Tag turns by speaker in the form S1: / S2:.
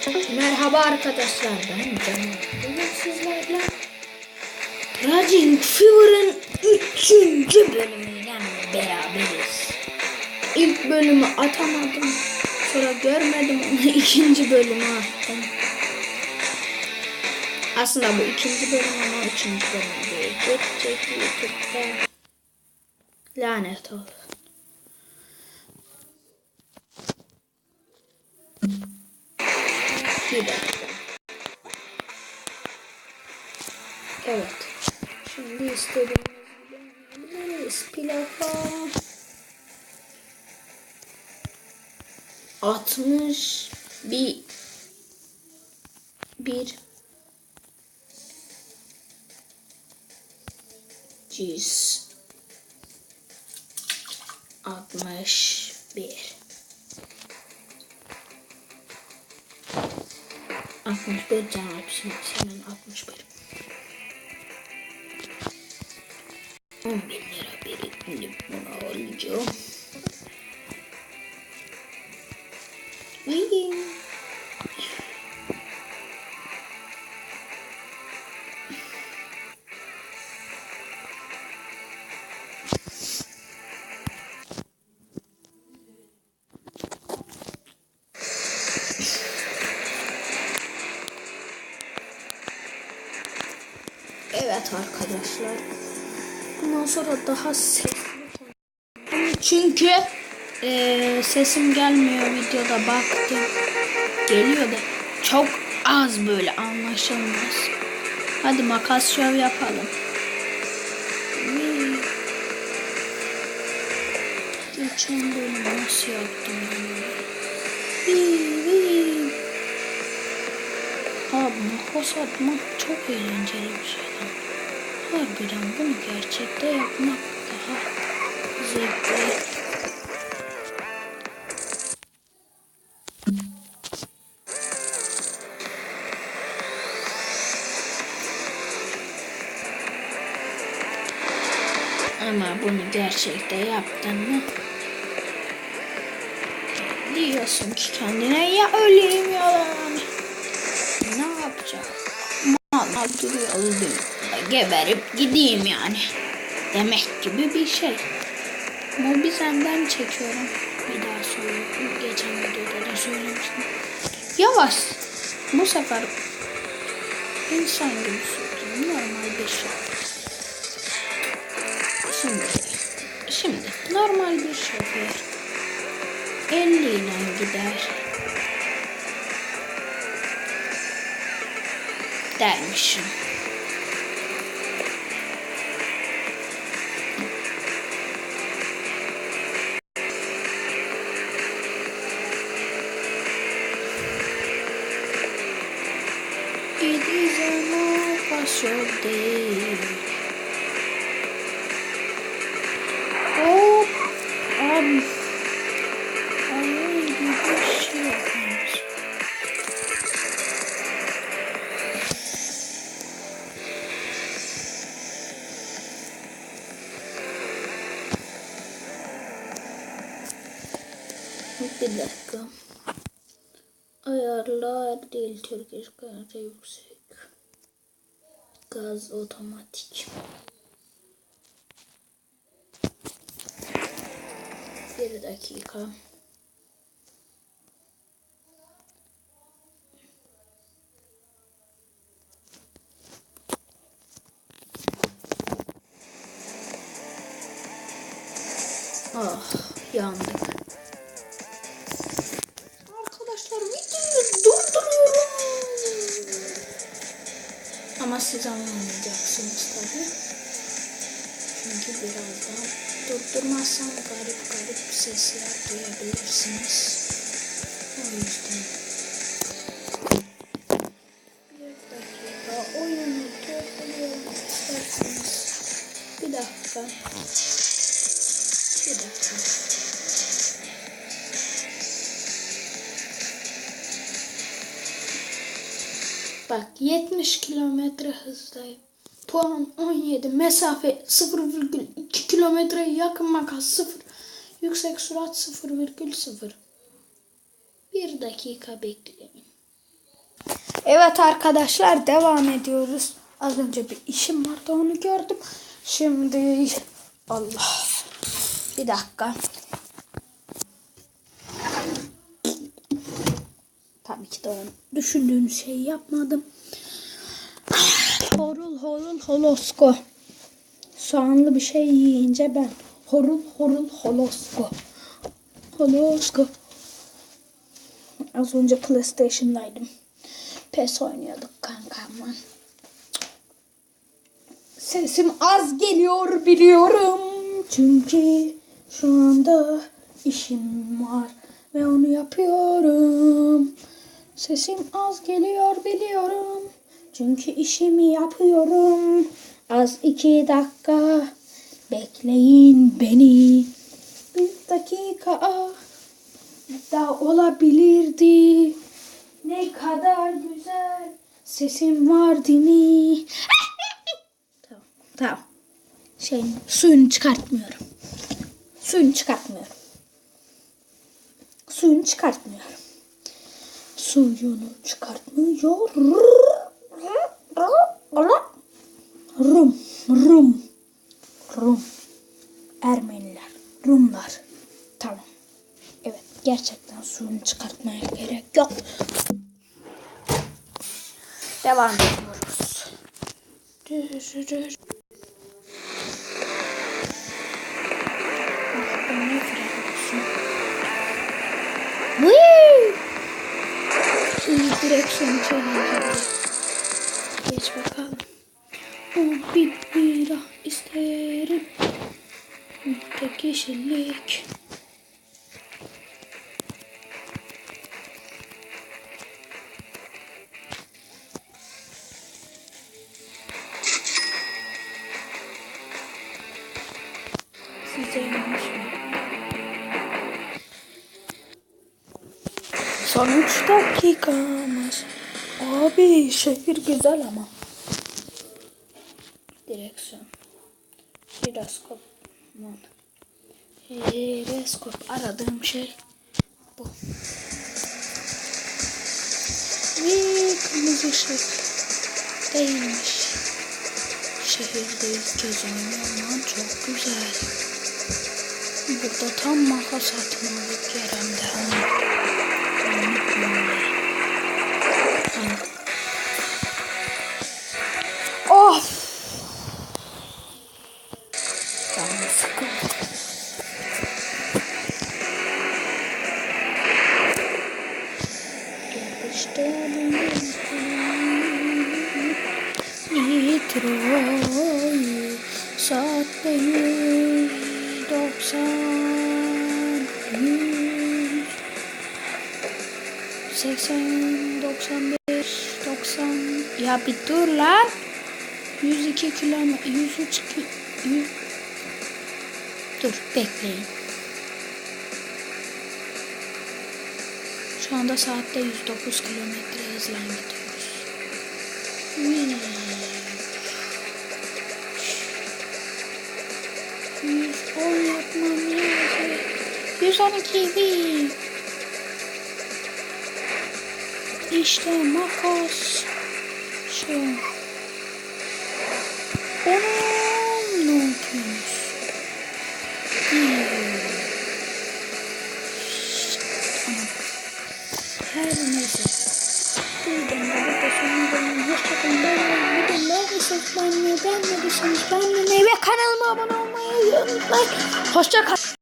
S1: Merhaba arkadaşlar, ben Can. Bugün sizlerle Raging Fever'ın 3. bölümüyle beraberiz. İlk bölümü atamadım, sonra görmedim onu, 2. bölümü attım. Aslında bu 2. bölüm ama 3. bölüm değil. Geçecek YouTube'da. Lanet olsun. Bir dakika. Evet. Şimdi istediğimiz gibi oynayabiliriz. Plaka 61 100 61 61 can almışım. Hemen 61 10.000 lira biriktirip bunu alacağım. Evet arkadaşlar. Bundan sonra daha sesli konuşacağım. Çünkü sesim gelmiyor videoda, baktım. Geliyor da çok az, böyle anlaşılmaz. Hadi makas şov yapalım. Geçen bölüm nasıl yaptım abi, makas atmak çok eğlenceli bir şey. Harbiden bunu gerçekte yapmak daha zevkli. Ama bunu gerçekte yaptın mı diyorsun ki kendine, ya öleyim ya ne yapacağım? Mal duruyor, öldüm. Geberip gideyim yani. Demek gibi bir şey. Mobizen'den çekiyorum. Bir daha söylüyorum. Geçen videoda da söylemiştim. Yavaş. Bu sefer insan gibi sürdüm. Normal bir şey. Şimdi normal bir şoför 50 ile gider dermişim. It is a more special day. Hop. Abi. Ay, bir şey yapmış. Bir dakika. Ayarlar değil, Türkiye gazı yüksek. Gaz otomatik. Bir dakika. Ah, yandık. Arkadaşlar videoyu durduruyorum. Ama siz anlamayacaksınız tabii. Çünkü birazdan durdurmazsam garip sesler duyabilirsiniz. O yüzden. Bir dakika oyunu durduruyorum isterseniz. Bir dakika. Bak, 70 kilometre hızdayım. Puan 17. Mesafe 0,2 kilometreye yakın, makas 0. Yüksek sürat 0,0. Bir dakika bekleyin. Evet arkadaşlar, devam ediyoruz. Az önce bir işim vardı, onu gördüm. Şimdi Allah. Bir dakika. Tabii ki de onu düşündüğüm şeyi yapmadım. Horul horul holosko. Soğanlı bir şey yiyince ben horul horul holosko. Holosko. Az önce PlayStation'daydım. PES oynuyorduk kankamla. Sesim az geliyor biliyorum. Çünkü şu anda işim var ve onu yapıyorum. Sesim az geliyor biliyorum. Çünkü işimi yapıyorum. Az 2 dakika bekleyin beni. 1 dakika da olabilirdi. Ne kadar güzel sesim var değil mi? Tamam. Suyunu çıkartmıyorum. Suyunu çıkartmıyorum. Rum. Ermeniler. Rumlar. Tamam. Evet. Gerçekten suyunu çıkartmaya gerek yok. Devam ediyoruz. Direksiyon çevireceğim. Geç bakalım. Bir bira isterim. Tek kişilik. Size yanlış mı? Son 3 dakikamız. Abi şehir güzel ama. Direksiyon. Jiroskop. Jiroskop. Aradığım şey bu. Ve kırmızı ışık. Değilmiş. Şehirdeyiz, geziniyor ama çok güzel. Burada tam makas atmalık yerinde. Of! Canım sıkıldı. Nitro'yu saatte 190 180 95 90 ya bir dur lan. 102 kilometre 103 100 dur bekleyin. Şu anda saatte 109 kilometre hızla gidiyoruz. 110 yapmam lazım. 112 bin. İşte makas. Şu. Ne yapıyorsunuz? Her neyse. Burada sonunda hoşçakalın. Ben beğenmediyseniz beğenmeyi ve kanalıma abone olmayı unutmayın. Hoşçakalın.